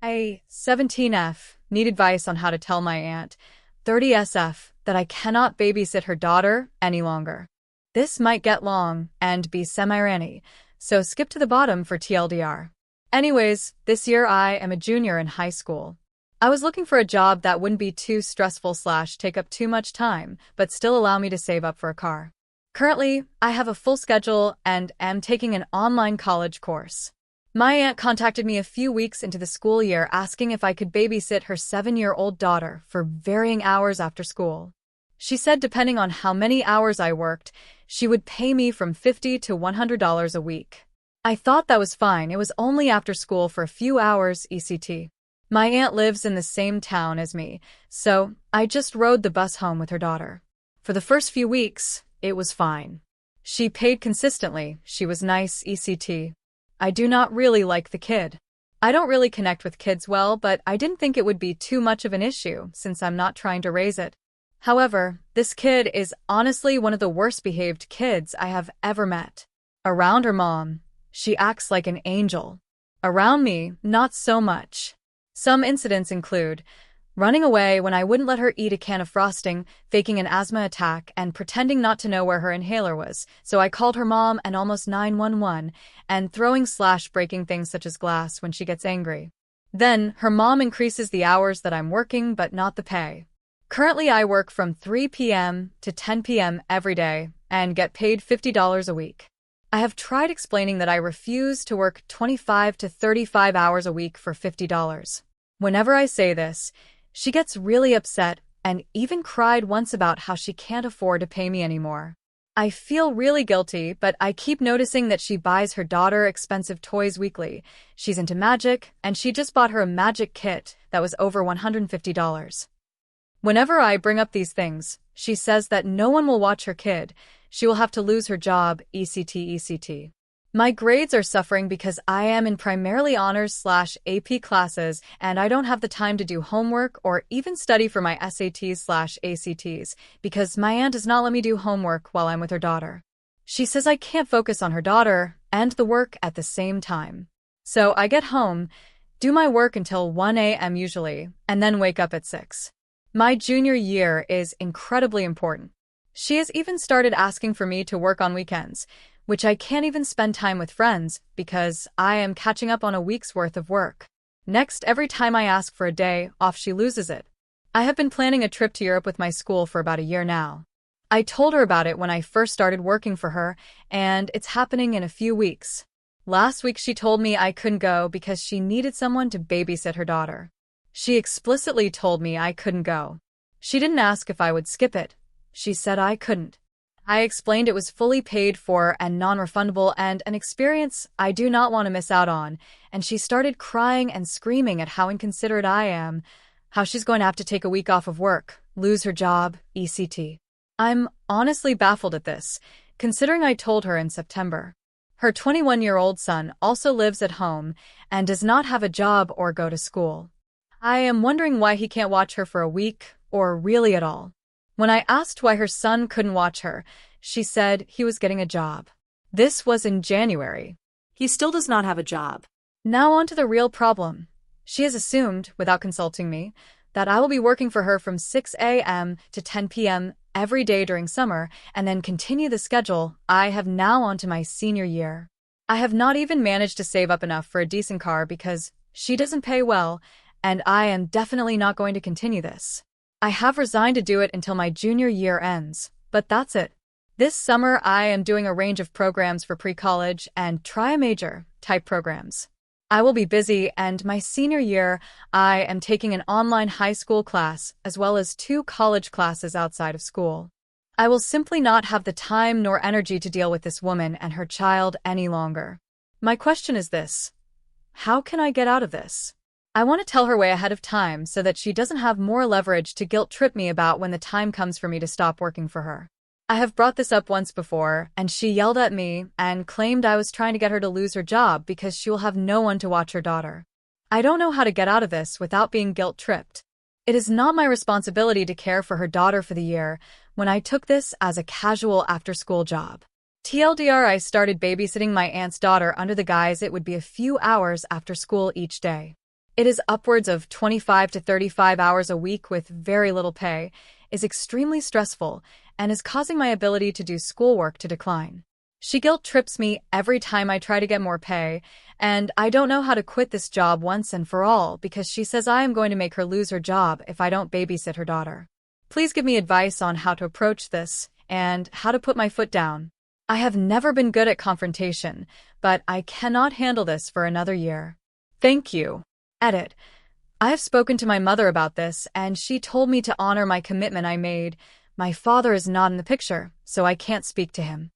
I, 17F, need advice on how to tell my aunt, 30SF, that I cannot babysit her daughter any longer. This might get long and be semi-ranty, so skip to the bottom for TLDR. Anyways, this year I am a junior in high school. I was looking for a job that wouldn't be too stressful / take up too much time, but still allow me to save up for a car. Currently, I have a full schedule and am taking an online college course. My aunt contacted me a few weeks into the school year asking if I could babysit her 7-year-old daughter for varying hours after school. She said depending on how many hours I worked, she would pay me from $50 to $100 a week. I thought that was fine. It was only after school for a few hours ECT. My aunt lives in the same town as me, so I just rode the bus home with her daughter. For the first few weeks, it was fine. She paid consistently, she was nice ECT. I do not really like the kid. I don't really connect with kids well, but I didn't think it would be too much of an issue since I'm not trying to raise it. However, this kid is honestly one of the worst behaved kids I have ever met. Around her mom, she acts like an angel. Around me, not so much. Some incidents include running away when I wouldn't let her eat a can of frosting, faking an asthma attack, and pretending not to know where her inhaler was, so I called her mom and almost 911, and throwing/breaking things such as glass when she gets angry. Then, her mom increases the hours that I'm working but not the pay. Currently, I work from 3 p.m. to 10 p.m. every day and get paid $50 a week. I have tried explaining that I refuse to work 25 to 35 hours a week for $50. Whenever I say this, she gets really upset and even cried once about how she can't afford to pay me anymore. I feel really guilty, but I keep noticing that she buys her daughter expensive toys weekly. She's into magic, and she just bought her a magic kit that was over $150. Whenever I bring up these things, she says that no one will watch her kid. She will have to lose her job, ECT. My grades are suffering because I am in primarily honors/AP classes and I don't have the time to do homework or even study for my SATs/ACTs because my aunt does not let me do homework while I'm with her daughter. She says I can't focus on her daughter and the work at the same time. So I get home, do my work until 1 a.m. usually, and then wake up at 6. My junior year is incredibly important. She has even started asking for me to work on weekends, which I can't even spend time with friends because I am catching up on a week's worth of work. Next, every time I ask for a day off, she loses it. I have been planning a trip to Europe with my school for about a year now. I told her about it when I first started working for her, and it's happening in a few weeks. Last week she told me I couldn't go because she needed someone to babysit her daughter. She explicitly told me I couldn't go. She didn't ask if I would skip it. She said I couldn't. I explained it was fully paid for and non-refundable and an experience I do not want to miss out on, and she started crying and screaming at how inconsiderate I am, how she's going to have to take a week off of work, lose her job, ECT. I'm honestly baffled at this, considering I told her in September. Her 21-year-old son also lives at home and does not have a job or go to school. I am wondering why he can't watch her for a week, or really at all. When I asked why her son couldn't watch her, she said he was getting a job. This was in January. He still does not have a job. Now on to the real problem. She has assumed, without consulting me, that I will be working for her from 6 a.m. to 10 p.m. every day during summer and then continue the schedule I have now on to my senior year. I have not even managed to save up enough for a decent car because she doesn't pay well, and I am definitely not going to continue this. I have resigned to do it until my junior year ends, but that's it. This summer, I am doing a range of programs for pre-college and try-a-major type programs. I will be busy, and my senior year, I am taking an online high school class as well as 2 college classes outside of school. I will simply not have the time nor energy to deal with this woman and her child any longer. My question is this: how can I get out of this? I want to tell her way ahead of time so that she doesn't have more leverage to guilt-trip me about when the time comes for me to stop working for her. I have brought this up once before, and she yelled at me and claimed I was trying to get her to lose her job because she will have no one to watch her daughter. I don't know how to get out of this without being guilt-tripped. It is not my responsibility to care for her daughter for the year when I took this as a casual after-school job. TLDR, I started babysitting my aunt's daughter under the guise it would be a few hours after school each day. It is upwards of 25 to 35 hours a week with very little pay, is extremely stressful, and is causing my ability to do schoolwork to decline. She guilt-trips me every time I try to get more pay, and I don't know how to quit this job once and for all because she says I am going to make her lose her job if I don't babysit her daughter. Please give me advice on how to approach this and how to put my foot down. I have never been good at confrontation, but I cannot handle this for another year. Thank you. Edit. I have spoken to my mother about this, and she told me to honor my commitment I made. My father is not in the picture, so I can't speak to him.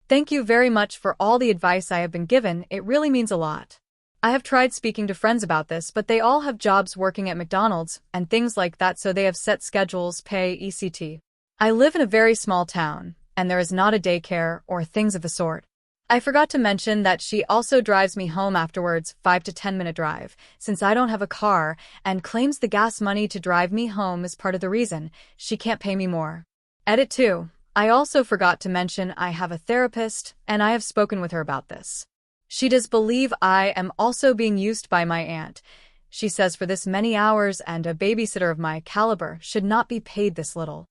Thank you very much for all the advice I have been given, it really means a lot. I have tried speaking to friends about this, but they all have jobs working at McDonald's and things like that, so they have set schedules, pay, etc. I live in a very small town, and there is not a daycare or things of the sort. I forgot to mention that she also drives me home afterwards, 5 to 10 minute drive, since I don't have a car, and claims the gas money to drive me home is part of the reason she can't pay me more. Edit 2. I also forgot to mention I have a therapist, and I have spoken with her about this. She does believe I am also being used by my aunt. She says for this many hours and a babysitter of my caliber should not be paid this little.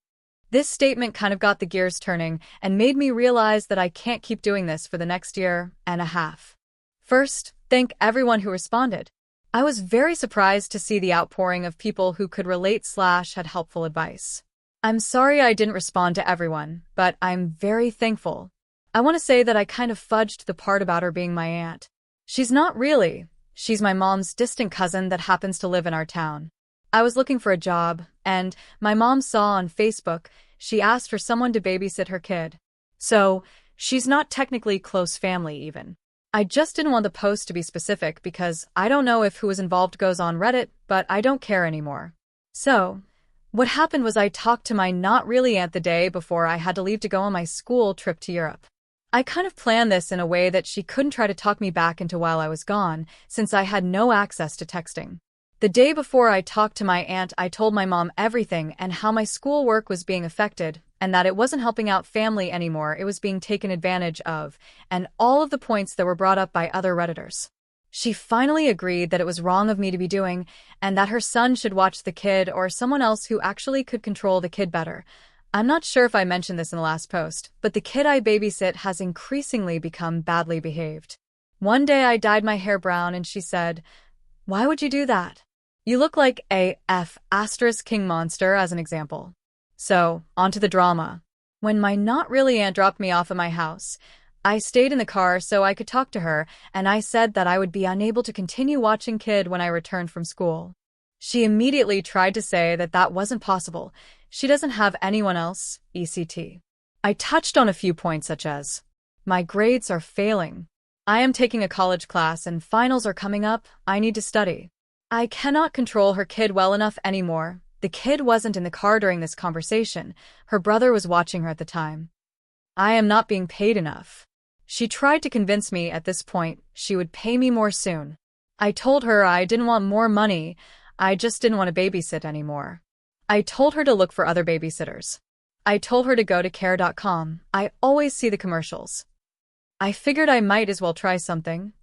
This statement kind of got the gears turning and made me realize that I can't keep doing this for the next year and a half. First, thank everyone who responded. I was very surprised to see the outpouring of people who could relate / had helpful advice. I'm sorry I didn't respond to everyone, but I'm very thankful. I want to say that I kind of fudged the part about her being my aunt. She's not really. She's my mom's distant cousin that happens to live in our town. I was looking for a job, and my mom saw on Facebook she asked for someone to babysit her kid. So, she's not technically close family even. I just didn't want the post to be specific because I don't know if who was involved goes on Reddit, but I don't care anymore. So, what happened was I talked to my not really aunt the day before I had to leave to go on my school trip to Europe. I kind of planned this in a way that she couldn't try to talk me back into while I was gone, since I had no access to texting. The day before I talked to my aunt, I told my mom everything and how my schoolwork was being affected, and that it wasn't helping out family anymore, it was being taken advantage of, and all of the points that were brought up by other Redditors. She finally agreed that it was wrong of me to be doing, and that her son should watch the kid or someone else who actually could control the kid better. I'm not sure if I mentioned this in the last post, but the kid I babysit has increasingly become badly behaved. One day I dyed my hair brown and she said, "Why would you do that? You look like a *King monster," as an example. So, onto the drama. When my not really aunt dropped me off at my house, I stayed in the car so I could talk to her, and I said that I would be unable to continue watching kid when I returned from school. She immediately tried to say that that wasn't possible. She doesn't have anyone else, etc. I touched on a few points such as, my grades are failing. I am taking a college class and finals are coming up, I need to study. I cannot control her kid well enough anymore. The kid wasn't in the car during this conversation. Her brother was watching her at the time. I am not being paid enough. She tried to convince me at this point she would pay me more soon. I told her I didn't want more money, I just didn't want to babysit anymore. I told her to look for other babysitters. I told her to go to care.com. I always see the commercials. I figured I might as well try something.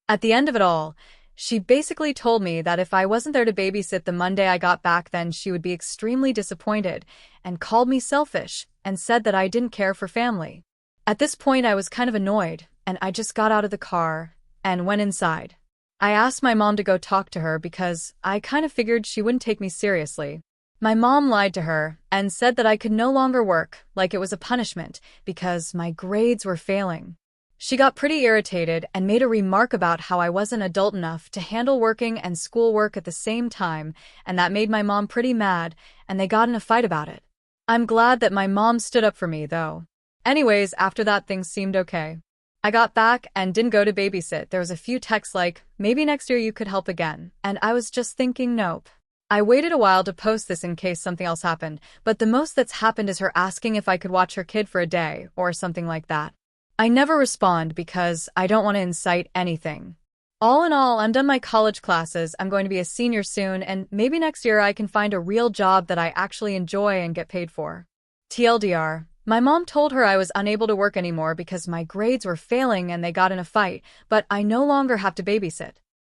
At the end of it all, she basically told me that if I wasn't there to babysit the Monday I got back, then she would be extremely disappointed and called me selfish and said that I didn't care for family. At this point, I was kind of annoyed, and I just got out of the car and went inside. I asked my mom to go talk to her because I kind of figured she wouldn't take me seriously. My mom lied to her and said that I could no longer work, like it was a punishment, because my grades were failing. She got pretty irritated and made a remark about how I wasn't adult enough to handle working and schoolwork at the same time, and that made my mom pretty mad, and they got in a fight about it. I'm glad that my mom stood up for me, though. Anyways, after that, things seemed okay. I got back and didn't go to babysit. There was a few texts like, maybe next year you could help again, and I was just thinking nope. I waited a while to post this in case something else happened, but the most that's happened is her asking if I could watch her kid for a day, or something like that. I never respond because I don't want to incite anything. All in all, I'm done my college classes, I'm going to be a senior soon, and maybe next year I can find a real job that I actually enjoy and get paid for. TLDR. My mom told her I was unable to work anymore because my grades were failing and they got in a fight, but I no longer have to babysit.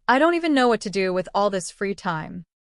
I don't even know what to do with all this free time.